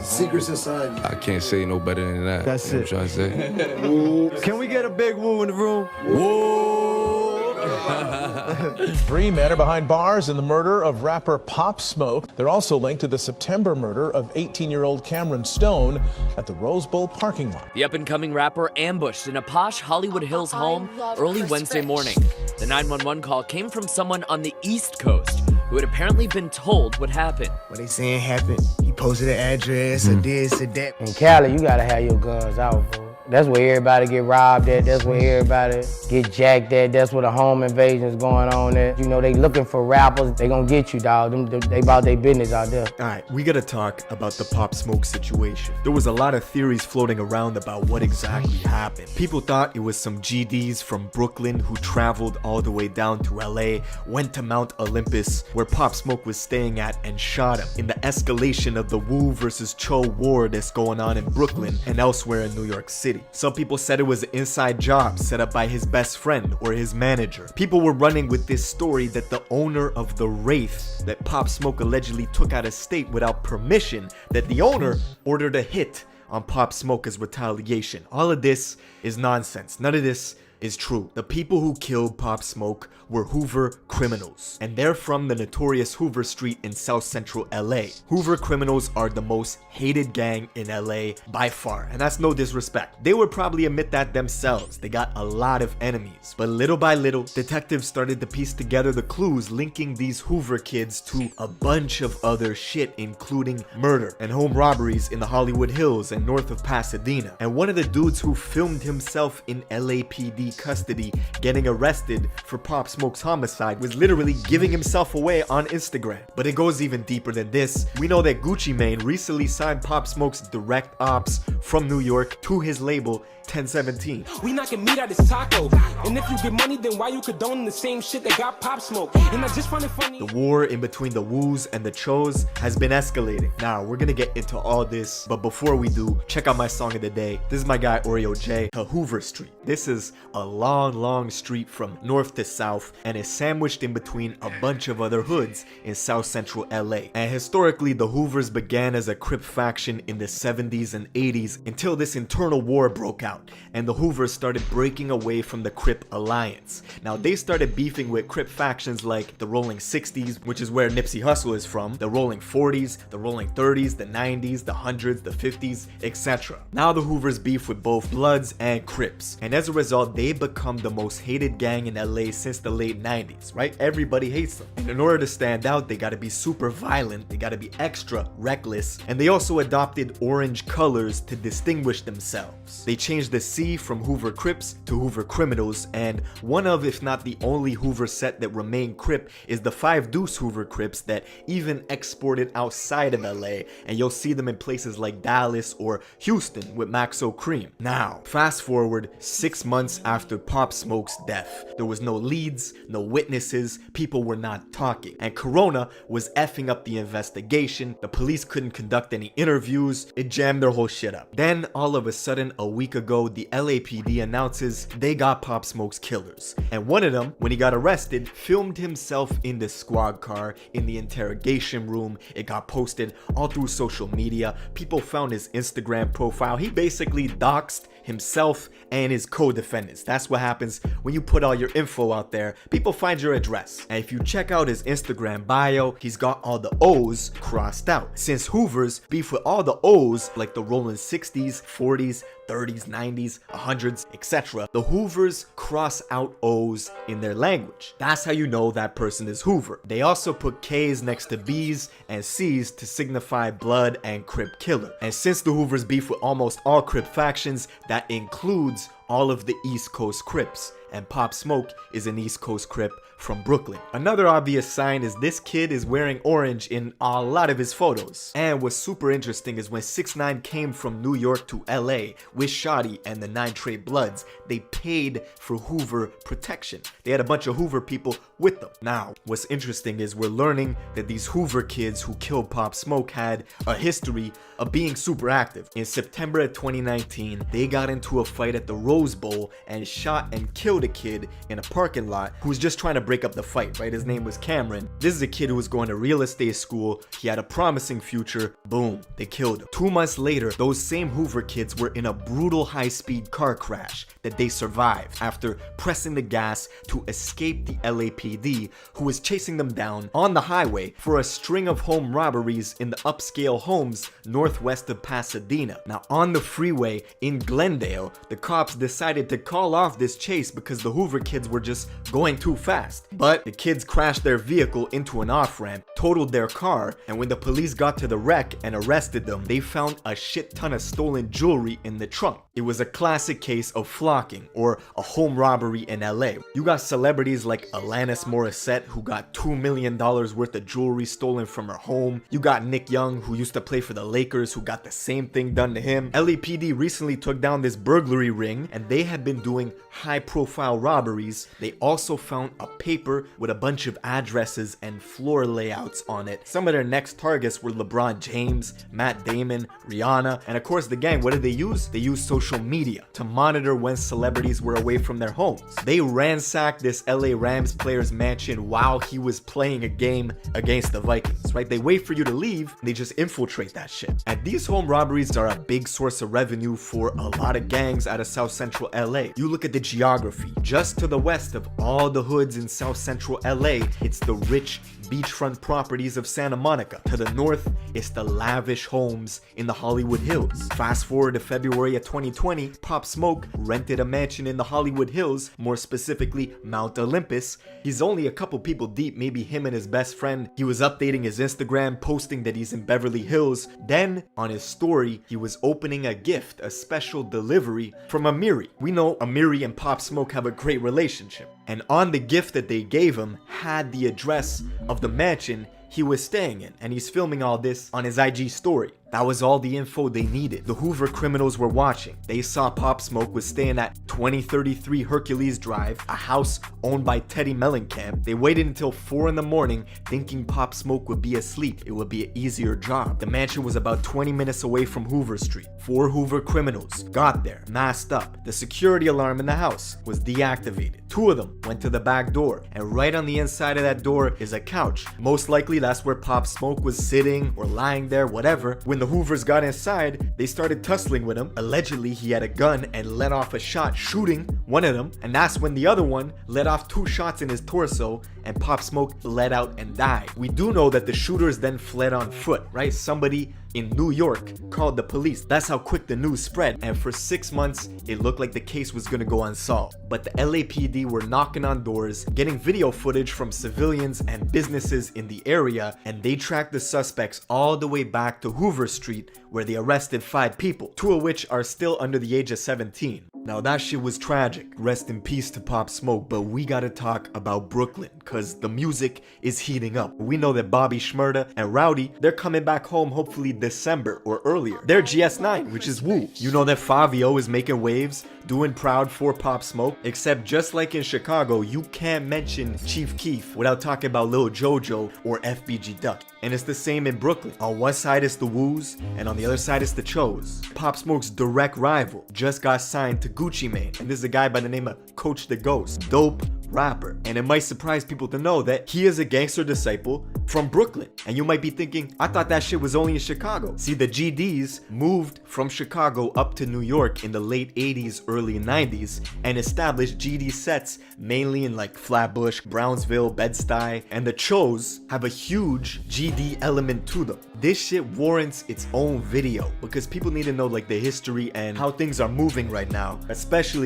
Secret society. I can't say no better than that. That's you know it. What I'm trying to say? Can we get a big woo in the room? Three men are behind bars in the murder of rapper Pop Smoke. They're also linked to the September murder of 18-year-old Cameron Stone at the Rose Bowl parking lot. The up-and-coming rapper ambushed in a posh Hollywood Hills home early Wednesday morning. The 911 call came from someone on the East Coast who had apparently been told what happened. What they saying happened, he posted an address or this or that. In Cali, you gotta have your guns out, bro. That's where everybody get robbed at. That's where everybody get jacked at. That's where the home invasion's going on at. You know, they looking for rappers. They gonna get you, dog. They about their business out there. All right, we gotta talk about the Pop Smoke situation. There was a lot of theories floating around about what exactly happened. People thought it was some GDs from Brooklyn who traveled all the way down to LA, went to Mount Olympus, where Pop Smoke was staying at, and shot him in the escalation of the Wu versus Cho war that's going on in Brooklyn and elsewhere in New York City. Some people said it was an inside job set up by his best friend or his manager. People were running with this story that the owner of the Wraith that Pop Smoke allegedly took out of state without permission, that the owner ordered a hit on Pop Smoke as retaliation. All of this is nonsense. None of this is true. The people who killed Pop Smoke were Hoover criminals, and they're from the notorious Hoover Street in South Central LA. Hoover criminals are the most hated gang in LA by far, and that's no disrespect. They would probably admit that themselves. They got a lot of enemies, but little by little, detectives started to piece together the clues linking these Hoover kids to a bunch of other shit, including murder and home robberies in the Hollywood Hills and north of Pasadena. And one of the dudes who filmed himself in LAPD custody getting arrested for Pop Smoke's homicide was literally giving himself away on Instagram. But it goes even deeper than this. We know that Gucci Mane recently signed Pop Smoke's direct ops from New York to his label 1017. We knocking meat out his taco. And if you get money, then why you condone the same shit that got Pop Smoke? And I just find it funny. The war in between the Woos and the Chos has been escalating. Now, we're gonna get into all this, but before we do, check out my song of the day. This is my guy Oreo J, to Hoover Street. This is a long street from north to south and is sandwiched in between a bunch of other hoods in South Central LA. And historically, the Hoovers began as a Crip faction in the 70s and 80s until this internal war broke out and the Hoovers started breaking away from the Crip alliance. Now, they started beefing with Crip factions like the Rolling 60s, which is where Nipsey Hussle is from, the Rolling 40s, the Rolling 30s, the 90s, the 100s, the 50s, etc. Now the Hoovers beef with both Bloods and Crips, and as a result, they become the most hated gang in LA since the late 90s, right? Everybody hates them. And in order to stand out, they gotta be super violent, they gotta be extra reckless, and they also adopted orange colors to distinguish themselves. They changed the C from Hoover Crips to Hoover Criminals, and one of, if not the only Hoover set that remained Crip is the 5 Deuce Hoover Crips that even exported outside of LA, and you'll see them in places like Dallas or Houston with Maxo Cream. Now, fast forward 6 months after Pop Smoke's death. There was no leads, no witnesses, people were not talking, and Corona was effing up the investigation. The police couldn't conduct any interviews. It jammed their whole shit up. Then, all of a sudden, a week ago, the LAPD announces they got Pop Smoke's killers. And one of them, when he got arrested, filmed himself in the squad car in the interrogation room. It got posted all through social media. People found his Instagram profile. He basically doxed himself and his co-defendants. That's what happens when you put all your info out there. People find your address. And if you check out his Instagram bio, he's got all the O's crossed out. Since Hoovers beef with all the O's, like the Rolling 60s, 40s, 30s, 90s, 100s, etc. The Hoovers cross out O's in their language. That's how you know that person is Hoover. They also put K's next to B's and C's to signify blood and Crip killer. And since the Hoovers beef with almost all Crip factions, that includes all of the East Coast Crips, and Pop Smoke is an East Coast Crip from Brooklyn. Another obvious sign is this kid is wearing orange in a lot of his photos. And what's super interesting is when 6ix9ine came from New York to LA with Shotty and the 9 Trey Bloods, they paid for Hoover protection. They had a bunch of Hoover people with them. Now, what's interesting is we're learning that these Hoover kids who killed Pop Smoke had a history of being super active. In September of 2019, they got into a fight at the Rose Bowl and shot and killed killed a kid in a parking lot who was just trying to break up the fight, right? His name was Cameron. This is a kid who was going to real estate school. He had a promising future. Boom, they killed him. 2 months later, those same Hoover kids were in a brutal high-speed car crash that they survived after pressing the gas to escape the LAPD, who was chasing them down on the highway for a string of home robberies in the upscale homes northwest of Pasadena. Now, on the freeway in Glendale, the cops decided to call off this chase because the Hoover kids were just going too fast. But the kids crashed their vehicle into an off-ramp, totaled their car, and when the police got to the wreck and arrested them, they found a shit ton of stolen jewelry in the trunk. It was a classic case of flocking, or a home robbery in LA. You got celebrities like Alanis Morissette, who got $2 million worth of jewelry stolen from her home. You got Nick Young, who used to play for the Lakers, who got the same thing done to him. LAPD recently took down this burglary ring, and they had been doing high-profile robberies. They also found a paper with a bunch of addresses and floor layouts on it. Some of their next targets were LeBron James, Matt Damon, Rihanna, and of course the gang. What did they use? They used social media to monitor when celebrities were away from their homes. They ransacked this LA Rams player's mansion while he was playing a game against the Vikings, right? They wait for you to leave, and they just infiltrate that shit. And these home robberies are a big source of revenue for a lot of gangs out of South Central LA. You look at the geography. Just to the west of all the hoods in South Central LA, it's the rich beachfront properties of Santa Monica. To the north, it's the lavish homes in the Hollywood Hills. Fast forward to February of 2020, Pop Smoke rented a mansion in the Hollywood Hills, more specifically Mount Olympus. He's only a couple people deep, maybe him and his best friend. He was updating his Instagram, posting that he's in Beverly Hills. Then, on his story, he was opening a gift, a special delivery from Amiri. We know Amiri and Pop Smoke have a great relationship. And on the gift that they gave him had the address of the mansion he was staying in, and he's filming all this on his IG story. That was all the info they needed. The Hoover criminals were watching. They saw Pop Smoke was staying at 2033 Hercules Drive, a house owned by Teddy Mellencamp. They waited until 4 in the morning thinking Pop Smoke would be asleep. It would be an easier job. The mansion was about 20 minutes away from Hoover Street. 4 Hoover criminals got there, masked up. The security alarm in the house was deactivated. 2 of them went to the back door, and right on the inside of that door is a couch. Most likely that's where Pop Smoke was sitting or lying there, whatever. When the Hoovers got inside, they started tussling with him. Allegedly, he had a gun and let off a shot, shooting one of them, and that's when the other one let off 2 shots in his torso, and Pop Smoke let out and died. We do know that the shooters then fled on foot, right? Somebody in New York called the police. That's how quick the news spread, and for 6 months, it looked like the case was gonna go unsolved. But the LAPD were knocking on doors, getting video footage from civilians and businesses in the area, and they tracked the suspects all the way back to Hoover Street, where they arrested 5 people, 2 of which are still under the age of 17. Now that shit was tragic. Rest in peace to Pop Smoke, but we gotta talk about Brooklyn, cause the music is heating up. We know that Bobby Shmurda and Rowdy, they're coming back home hopefully December or earlier. They're GS9, which is woo. You know that Fabio is making waves, doing proud for Pop Smoke, except just like in Chicago, you can't mention Chief Keef without talking about Lil Jojo or FBG Duck. And it's the same in Brooklyn. On one side is the Woos, and on the other side is the Chos. Pop Smoke's direct rival just got signed to Gucci Mane, and this is a guy by the name of Coach the Ghost. Dope rapper. And it might surprise people to know that he is a gangster disciple from Brooklyn. And you might be thinking, I thought that shit was only in Chicago. See, the GDs moved from Chicago up to New York in the late 80s, early 90s, and established GD sets mainly in like Flatbush, Brownsville, Bed-Stuy, and the Chos have a huge GD element to them. This shit warrants its own video because people need to know like the history and how things are moving right now, especially